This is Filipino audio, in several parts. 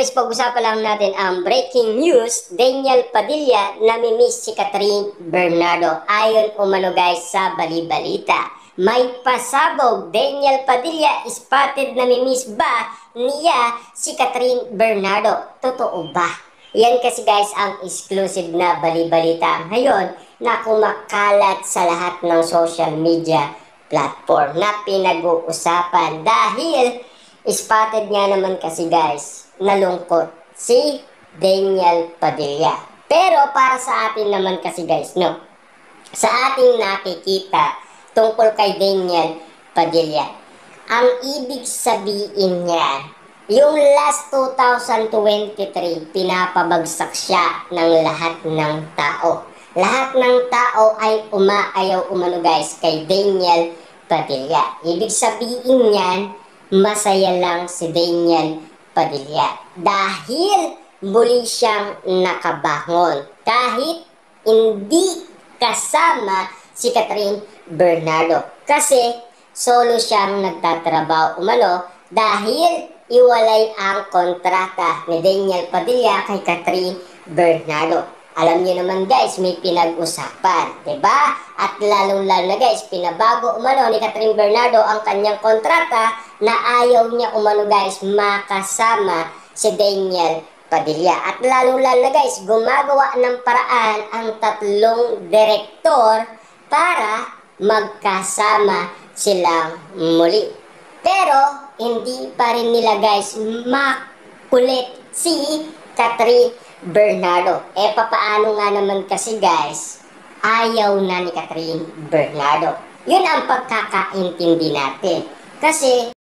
guys, pag-usapan lang natin ang breaking news. Daniel Padilla namimiss si Catherine Bernardo. Ayon umano guys sa bali-balita. May pasabog, Daniel Padilla spotted namimiss ba niya si Catherine Bernardo? Totoo ba? Yan kasi guys ang exclusive na bali-balita ngayon na kumakalat sa lahat ng social media platform na pinag-uusapan dahil spotted nga naman kasi guys, nalungkot si Daniel Padilla. Pero para sa atin naman kasi guys, no, sa ating nakikita tungkol kay Daniel Padilla, ang ibig sabihin niya, yung last 2023, pinapabagsak siya ng lahat ng tao. Lahat ng tao ay umaayaw umano guys kay Daniel Padilla. Ibig sabihin niyan, masaya lang si Daniel Padilla dahil muli siyang nakabangon kahit hindi kasama si Catherine Bernardo kasi solo siyang nagtatrabaho umano dahil iwalay ang kontrata ni Daniel Padilla kay Catherine Bernardo. Alam niyo naman guys, may pinag-usapan, diba? At lalong-lalo na guys, pinabago umano ni Catherine Bernardo ang kanyang kontrata na ayaw niya umano guys makasama si Daniel Padilla. At lalong-lalo na guys, gumagawa ng paraan ang tatlong direktor para magkasama silang muli. Pero hindi pa rin nila guys makulit si Catherine Bernardo. Papaano nga naman kasi guys, ayaw na ni Catherine Bernardo. Yun ang pagkakaintindi natin. Kasi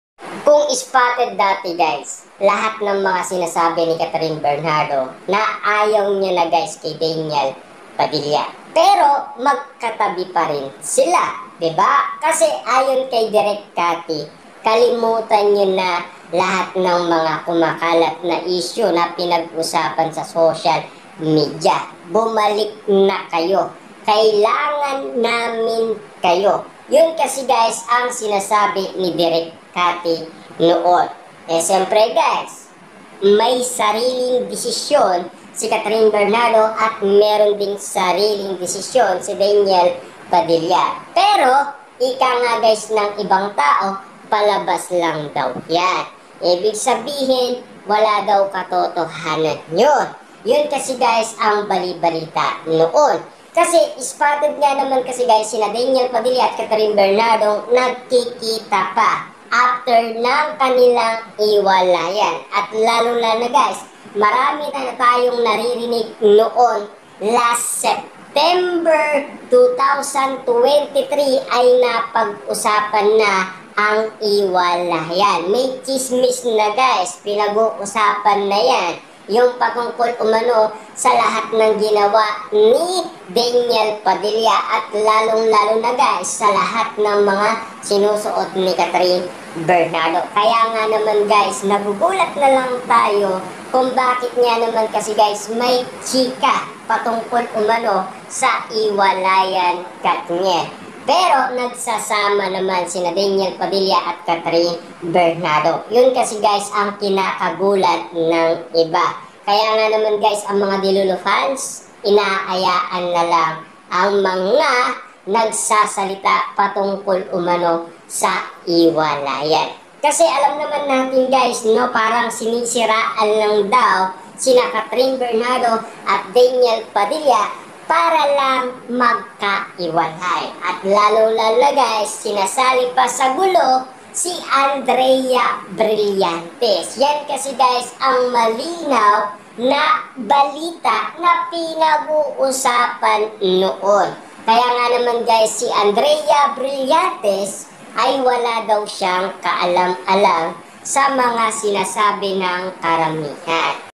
kung spotted dati guys, lahat ng mga sinasabi ni Catherine Bernardo na ayaw niya na guys kay Daniel Padilla. Pero magkatabi pa rin sila, 'di ba? Kasi ayon kay Direk Cathy, kalimutan niyo na lahat ng mga kumakalat na issue na pinag-usapan sa social media. Bumalik na kayo. Kailangan namin kayo. Yun kasi guys ang sinasabi ni Direk Cathy noon. Siyempre guys, may sariling desisyon si Catherine Bernardo at meron ding sariling desisyon si Daniel Padilla. Pero, ika nga guys ng ibang tao, palabas lang daw yan. Ibig sabihin, wala daw katotohanan yun. Yun kasi guys ang bali-balita noon. Kasi spotted nga naman kasi guys sina Daniel Padilla at Catherine Bernardo nagkikita pa after ng kanilang iwalayan. At lalo-lalo na guys, marami na tayong naririnig noon last September 2023 ay napag-usapan na ang iwalayan. May chismis na guys, pinag-uusapan na yan. Yung patungkol umano sa lahat ng ginawa ni Daniel Padilla at lalong-lalo na guys sa lahat ng mga sinusuot ni Catherine Bernardo. Kaya nga naman guys, nagugulat na lang tayo kung bakit nga naman kasi guys may chika patungkol umano sa iwalayan kanya. Pero nagsasama naman sina Daniel Padilla at Catherine Bernardo. Yun kasi guys ang kinakagulat ng iba. Kaya nga naman guys ang mga Dilulo fans, inaayaan na lang ang mga nagsasalita patungkol umano sa iwalayan. Kasi alam naman natin guys, no, parang sinisiraan lang daw sina Catherine Bernardo at Daniel Padilla para lang magkaiwalay. At lalo-lalo na guys, sinasali pa sa gulo si Andrea Brillantes. Yan kasi guys ang malinaw na balita na pinag-uusapan noon. Kaya nga naman guys, si Andrea Brillantes ay wala daw siyang kaalam-alam sa mga sinasabi ng karamihan.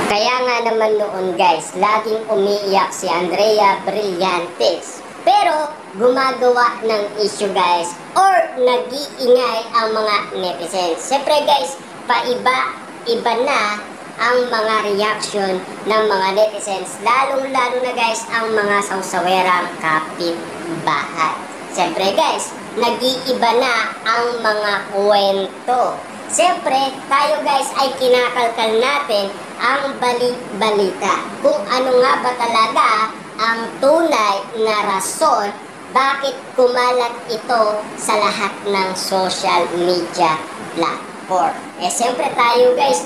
Kaya nga naman noon guys, laging umiiyak si Andrea Brillantes. Pero gumagawa ng issue guys or nag-iingay ang mga netizens. Siyempre guys, paiba-iba na ang mga reaction ng mga netizens. Lalong-lalo na guys ang mga sawsawerang kapitbahay. Siyempre guys, nag-iiba na ang mga kwento Siyempre, tayo guys ay kinakalkal natin ang balik-balita. Kung ano nga ba talaga ang tunay na rason bakit kumalat ito sa lahat ng social media platform. Siyempre tayo guys,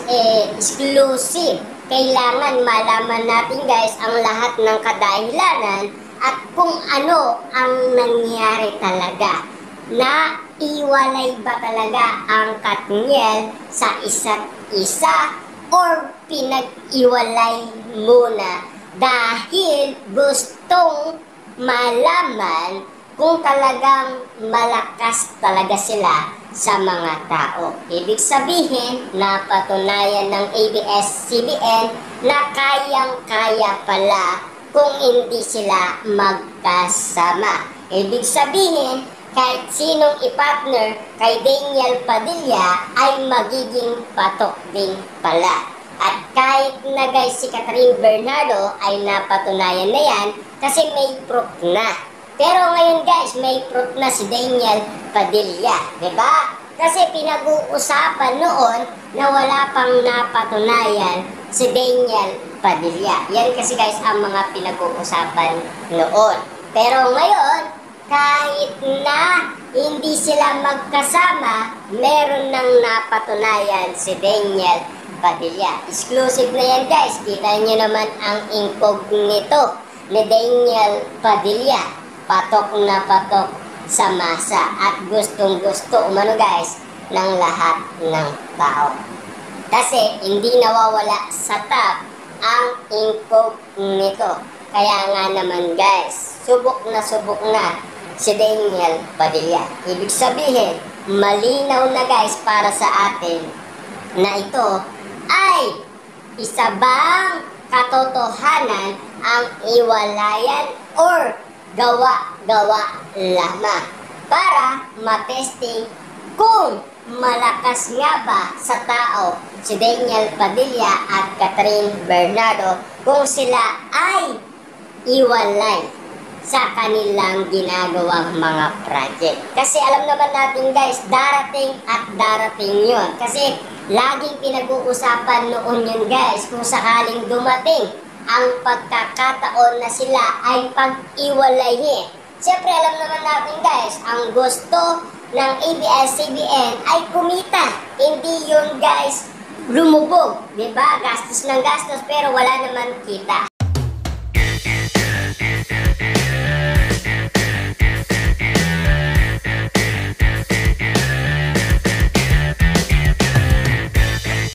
exclusive. Kailangan malaman natin guys ang lahat ng kadahilanan at kung ano ang nangyari talaga. Na iwalay ba talaga ang Katniel sa isa't isa or pinag-iwalay muna dahil gustong malaman kung talagang malakas talaga sila sa mga tao. Ibig sabihin, napatunayan ng ABS-CBN na kayang-kaya pala kung hindi sila magkasama. Ibig sabihin, kahit sinong ipartner kay Daniel Padilla ay magiging patok din pala. At kahit na guys si Catherine Bernardo ay napatunayan na yan kasi may proof na. Pero ngayon guys, may proof na si Daniel Padilla, diba? Kasi pinag-uusapan noon na wala pang napatunayan si Daniel Padilla. Yan kasi guys ang mga pinag-uusapan noon. Pero ngayon, kahit na hindi sila magkasama, meron nang napatunayan si Daniel Padilla. Exclusive na yan guys. Kita nyo naman ang incognito ni Daniel Padilla. Patok na patok sa masa at gustong gusto umano guys ng lahat ng tao. Kasi hindi nawawala sa top ang incognito. Kaya nga naman guys, subok na si Daniel Padilla. Ibig sabihin, malinaw na guys para sa atin na ito ay isa bang katotohanan ang iwalayan or gawa-gawa lamang para matesting kung malakas nga ba sa tao si Daniel Padilla at Catherine Bernardo kung sila ay iwalay sa kanilang ginagawang mga project. Kasi alam naman natin guys, darating at darating yun. Kasi laging pinag-uusapan noon yun guys, kung sakaling dumating ang pagkakataon na sila ay pag-iwalayin. Siyempre alam naman natin guys, ang gusto ng ABS-CBN ay kumita. Hindi yun guys lumubog, diba? Gastos ng gastos pero wala naman kita.